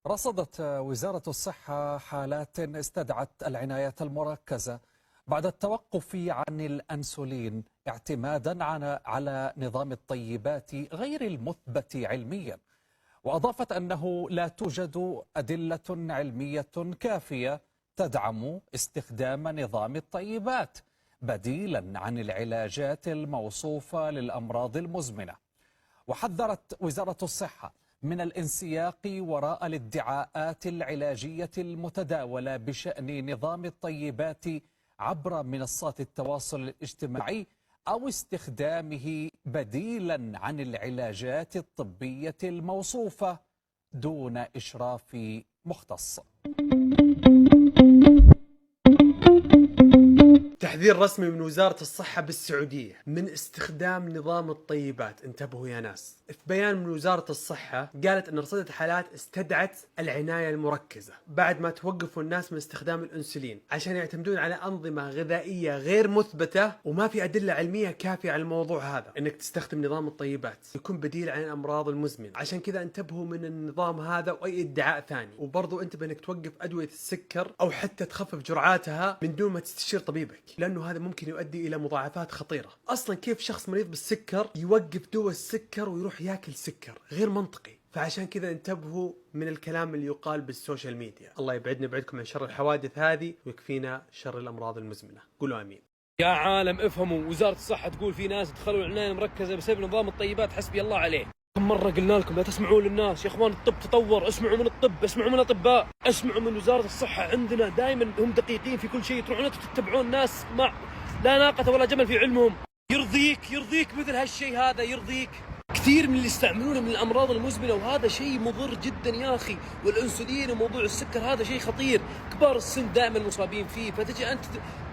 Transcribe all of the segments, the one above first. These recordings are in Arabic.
رصدت وزارة الصحة حالات استدعت العناية المركزة بعد التوقف عن الأنسولين اعتمادا على نظام الطيبات غير المثبت علميا، وأضافت أنه لا توجد أدلة علمية كافية تدعم استخدام نظام الطيبات بديلا عن العلاجات الموصوفة للأمراض المزمنة. وحذرت وزارة الصحة من الانسياق وراء الادعاءات العلاجية المتداولة بشأن نظام الطيبات عبر منصات التواصل الاجتماعي أو استخدامه بديلا عن العلاجات الطبية الموصوفة دون إشراف مختص. تحذير رسمي من وزارة الصحة بالسعودية من استخدام نظام الطيبات. انتبهوا يا ناس. في بيان من وزارة الصحة قالت ان رصدت حالات استدعت العناية المركزة بعد ما توقفوا الناس من استخدام الانسولين عشان يعتمدون على انظمة غذائية غير مثبتة، وما في ادلة علمية كافية على الموضوع هذا انك تستخدم نظام الطيبات يكون بديل عن الامراض المزمنة. عشان كذا انتبهوا من النظام هذا واي ادعاء ثاني، وبرضو انتبه انك توقف ادوية السكر او حتى تخفف جرعاتها من دون ما تستشير طبيبك، لأنه هذا ممكن يؤدي إلى مضاعفات خطيرة. أصلا كيف شخص مريض بالسكر يوقف دواء السكر ويروح ياكل سكر؟ غير منطقي. فعشان كذا انتبهوا من الكلام اللي يقال بالسوشيال ميديا. الله يبعدنا ويبعدكم عن شر الحوادث هذه ويكفينا شر الأمراض المزمنة. قولوا آمين. يا عالم افهموا، وزارة الصحة تقول في ناس دخلوا العناية المركزة بسبب نظام الطيبات، حسبي الله عليه. كم مرة قلنا لكم لا تسمعوا للناس يا اخوان، الطب تطور، اسمعوا من الطب، اسمعوا من الأطباء، اسمعوا من وزارة الصحة. عندنا دائما هم دقيقين في كل شيء، تروحون انتم تتبعون ناس مع لا ناقة ولا جمل في علمهم. يرضيك مثل هالشيء هذا؟ يرضيك؟ كثير من اللي يستعملونه من الأمراض المزمنة، وهذا شيء مضر جدا يا أخي. والأنسولين وموضوع السكر هذا شيء خطير، كبار السن دائما مصابين فيه. فتجي أنت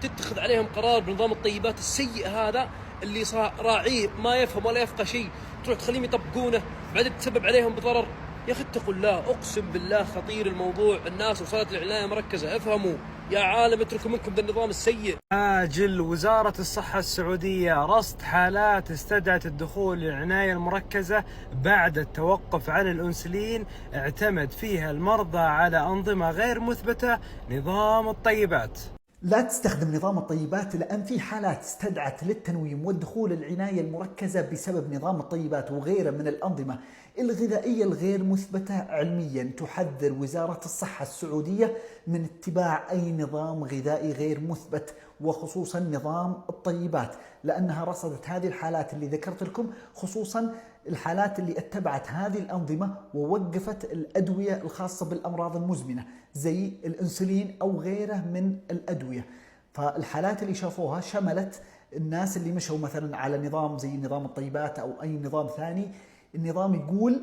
تتخذ عليهم قرار بنظام الطيبات السيء هذا اللي راعيه ما يفهم ولا يفقه شيء، تروح تخليهم يطبقونه بعدين تسبب عليهم بضرر. يا أخي اتقوا الله، أقسم بالله خطير الموضوع. الناس وصلت للعناية مركزة، افهموا يا عالم، اتركوا منكم ذا النظام السيء. أجل وزارة الصحة السعودية رصد حالات استدعت الدخول للعناية المركزة بعد التوقف عن الأنسولين اعتمد فيها المرضى على أنظمة غير مثبتة نظام الطيبات. لا تستخدم نظام الطيبات لأن في حالات استدعت للتنويم والدخول العناية المركزة بسبب نظام الطيبات وغيره من الأنظمة الغذائية الغير مثبتة علميا. تحذر وزارة الصحة السعودية من اتباع أي نظام غذائي غير مثبت، وخصوصا نظام الطيبات، لأنها رصدت هذه الحالات اللي ذكرت لكم، خصوصا الحالات اللي اتبعت هذه الأنظمة ووقفت الأدوية الخاصة بالأمراض المزمنة زي الأنسولين أو غيره من الأدوية. فالحالات اللي شافوها شملت الناس اللي مشوا مثلا على نظام زي نظام الطيبات أو أي نظام ثاني. النظام يقول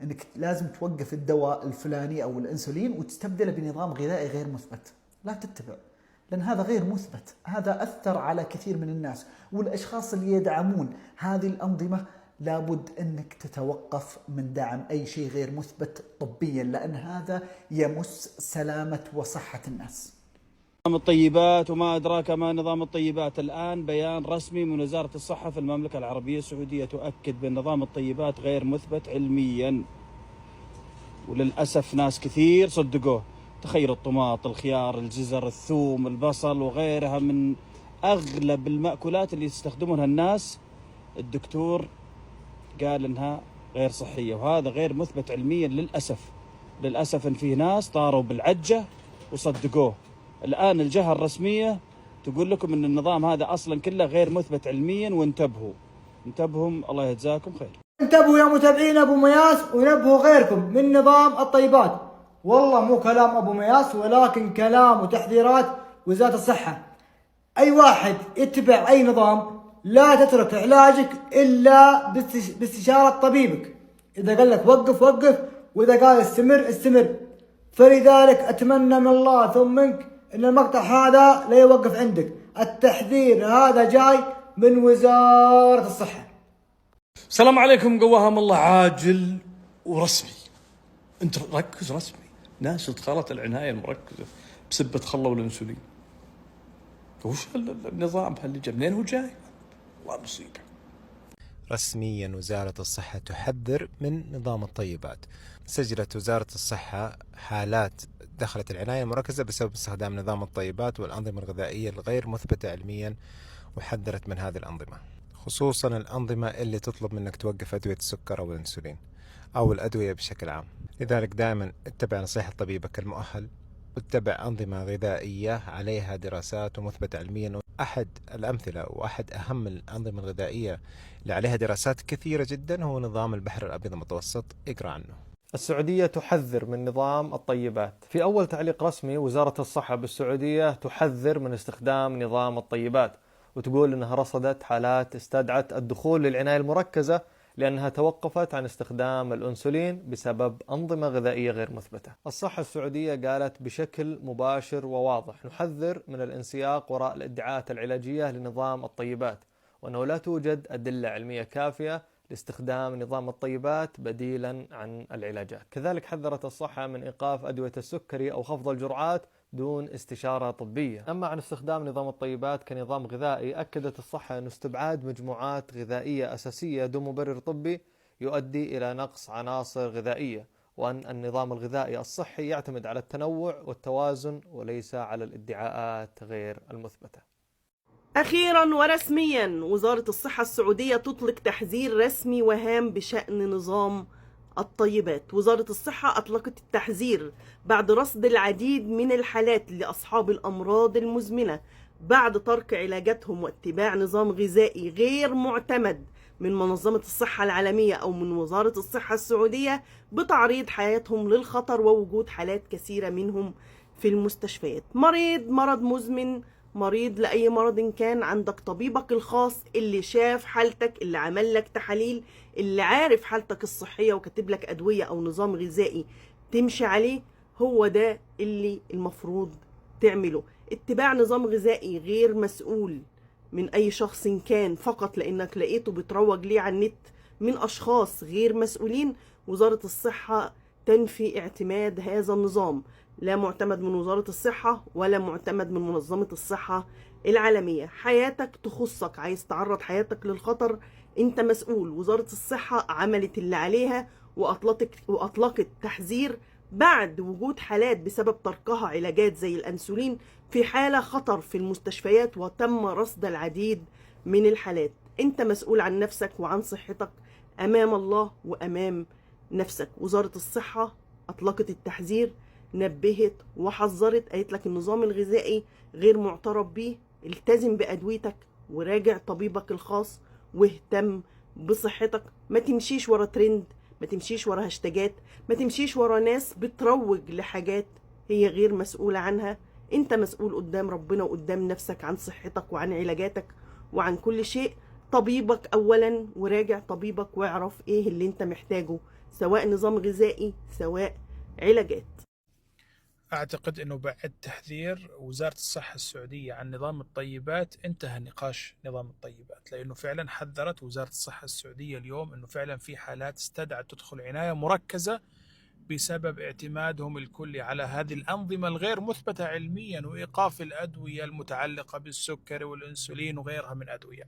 أنك لازم توقف الدواء الفلاني أو الأنسولين وتستبدله بنظام غذائي غير مثبت. لا تتبع، لأن هذا غير مثبت. هذا أثر على كثير من الناس، والأشخاص اللي يدعمون هذه الأنظمة لابد أنك تتوقف من دعم أي شيء غير مثبت طبيا، لأن هذا يمس سلامة وصحة الناس. نظام الطيبات وما أدراك ما نظام الطيبات. الآن بيان رسمي من وزارة الصحة في المملكة العربية السعودية تؤكد بأن نظام الطيبات غير مثبت علميا، وللأسف ناس كثير صدقوه. تخيل الطماط، الخيار، الجزر، الثوم، البصل وغيرها من أغلب المأكولات اللي يستخدمونها الناس، الدكتور قال إنها غير صحية، وهذا غير مثبت علميا للأسف إن فيه ناس طاروا بالعجة وصدقوه. الآن الجهة الرسمية تقول لكم إن النظام هذا أصلا كله غير مثبت علميا، وانتبهوا الله يجزاكم خير. انتبهوا يا متابعين أبو مياس، ونبهوا غيركم من نظام الطيبات. والله مو كلام أبو مياس، ولكن كلام وتحذيرات وزارة الصحة. أي واحد يتبع أي نظام لا تترك علاجك إلا باستشارة طبيبك. إذا قال لك وقف، وإذا قال استمر. فلذلك أتمنى من الله ثم منك أن المقطع هذا لا يوقف عندك. التحذير هذا جاي من وزارة الصحة. السلام عليكم، قواهم الله عاجل ورسمي. انت ركز رسمي. ناس دخلت العناية المركزة بسبة خلوا الانسولين. وش النظام اللي جاي منين هو جاي؟ والله مصيبة. رسميا وزارة الصحة تحذر من نظام الطيبات. سجلت وزارة الصحة حالات دخلت العناية المركزة بسبب استخدام نظام الطيبات والأنظمة الغذائية الغير مثبتة علميا، وحذرت من هذه الأنظمة، خصوصا الأنظمة اللي تطلب منك توقف أدوية السكر أو الأنسولين أو الأدوية بشكل عام. لذلك دائما اتبع نصيحة طبيبك المؤهل، واتبع أنظمة غذائية عليها دراسات ومثبتة علميا. أحد الأمثلة وأحد أهم الأنظمة الغذائية اللي عليها دراسات كثيرة جدا هو نظام البحر الأبيض المتوسط. اقرأ عنه. السعودية تحذر من نظام الطيبات. في أول تعليق رسمي، وزارة الصحة بالسعودية تحذر من استخدام نظام الطيبات، وتقول أنها رصدت حالات استدعت الدخول للعناية المركزة لأنها توقفت عن استخدام الأنسولين بسبب أنظمة غذائية غير مثبتة. الصحة السعودية قالت بشكل مباشر وواضح: نحذر من الانسياق وراء الادعاءات العلاجية لنظام الطيبات، وأنه لا توجد أدلة علمية كافية لاستخدام نظام الطيبات بديلا عن العلاجات. كذلك حذرت الصحة من إيقاف أدوية السكري أو خفض الجرعات دون استشارة طبية. أما عن استخدام نظام الطيبات كنظام غذائي، أكدت الصحة أن استبعاد مجموعات غذائية أساسية دون مبرر طبي يؤدي إلى نقص عناصر غذائية، وأن النظام الغذائي الصحي يعتمد على التنوع والتوازن وليس على الادعاءات غير المثبتة. أخيرا ورسميا، وزارة الصحة السعودية تطلق تحذير رسمي وهام بشأن نظام الطيبات. وزارة الصحة أطلقت التحذير بعد رصد العديد من الحالات لأصحاب الأمراض المزمنة بعد ترك علاجاتهم واتباع نظام غذائي غير معتمد من منظمة الصحة العالمية أو من وزارة الصحة السعودية، بتعريض حياتهم للخطر ووجود حالات كثيرة منهم في المستشفيات. مرض مزمن، مريض لأي مرض كان، عندك طبيبك الخاص اللي شاف حالتك، اللي عمل لك تحاليل، اللي عارف حالتك الصحية وكاتب لك أدوية أو نظام غذائي تمشي عليه. هو ده اللي المفروض تعمله. اتباع نظام غذائي غير مسؤول من أي شخص كان فقط لأنك لقيته بتروج ليه على النت من أشخاص غير مسؤولين. وزارة الصحة تنفي اعتماد هذا النظام، لا معتمد من وزارة الصحة ولا معتمد من منظمة الصحة العالمية. حياتك تخصك، عايز تعرض حياتك للخطر انت مسؤول. وزارة الصحة عملت اللي عليها وأطلقت تحذير بعد وجود حالات بسبب تركها علاجات زي الأنسولين في حالة خطر في المستشفيات، وتم رصد العديد من الحالات. انت مسؤول عن نفسك وعن صحتك أمام الله وأمام نفسك. وزارة الصحة أطلقت التحذير، نبهت وحذرت، قالت لك النظام الغذائي غير معترف به، التزم بأدويتك وراجع طبيبك الخاص واهتم بصحتك. ما تمشيش ورا ترند، ما تمشيش ورا هاشتاجات، ما تمشيش ورا ناس بتروج لحاجات هي غير مسؤولة عنها. انت مسؤول قدام ربنا وقدام نفسك عن صحتك وعن علاجاتك وعن كل شيء. طبيبك أولا، وراجع طبيبك واعرف ايه اللي انت محتاجه، سواء نظام غذائي سواء علاجات. أعتقد أنه بعد تحذير وزارة الصحة السعودية عن نظام الطيبات انتهى نقاش نظام الطيبات، لأنه فعلا حذرت وزارة الصحة السعودية اليوم أنه فعلا في حالات استدعت تدخل عناية مركزة بسبب اعتمادهم الكلي على هذه الأنظمة الغير مثبتة علميا وإيقاف الأدوية المتعلقة بالسكر والأنسولين وغيرها من أدوية.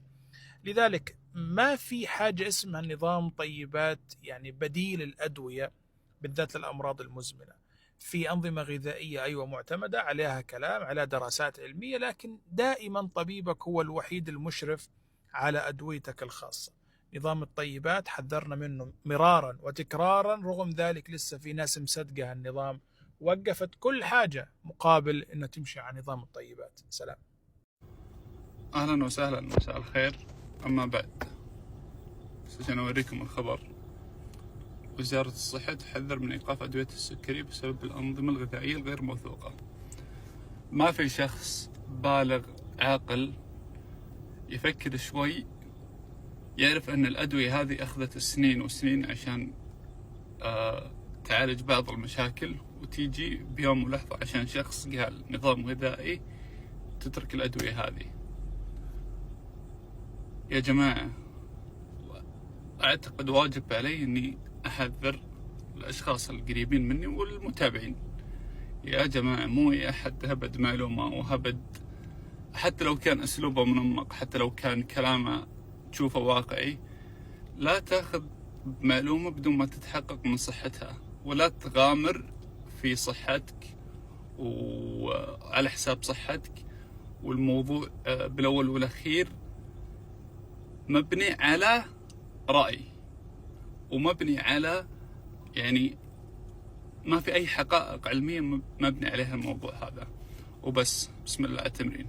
لذلك ما في حاجة اسمها نظام طيبات يعني بديل الأدوية بالذات للأمراض المزمنة. في أنظمة غذائية أيوة معتمدة عليها كلام، على دراسات علمية، لكن دائما طبيبك هو الوحيد المشرف على أدويتك الخاصة. نظام الطيبات حذرنا منه مرارا وتكرارا، رغم ذلك لسه في ناس مصدقة النظام، وقفت كل حاجة مقابل أنه تمشي على نظام الطيبات. سلام. أهلا وسهلا، مساء الخير. أما بعد عشان أوريكم الخبر. وزارة الصحة تحذر من إيقاف أدوية السكري بسبب الأنظمة الغذائية الغير موثوقة. ما في شخص بالغ عاقل يفكر شوي يعرف أن الأدوية هذه أخذت سنين وسنين عشان تعالج بعض المشاكل، وتيجي بيوم ولحظة عشان شخص قال نظام غذائي تترك الأدوية هذه. يا جماعة، أعتقد واجب علي أني أحذر الأشخاص القريبين مني والمتابعين. يا جماعة، مو أي أحد هبد معلومة وهبد، حتى لو كان أسلوبه منمق، حتى لو كان كلامه تشوفه واقعي، لا تاخذ معلومة بدون ما تتحقق من صحتها، ولا تغامر في صحتك وعلى حساب صحتك. والموضوع بالأول والأخير مبني على رأي، ومبني على يعني ما في أي حقائق علمية مبني عليها الموضوع هذا. وبس، بسم الله على التمرين.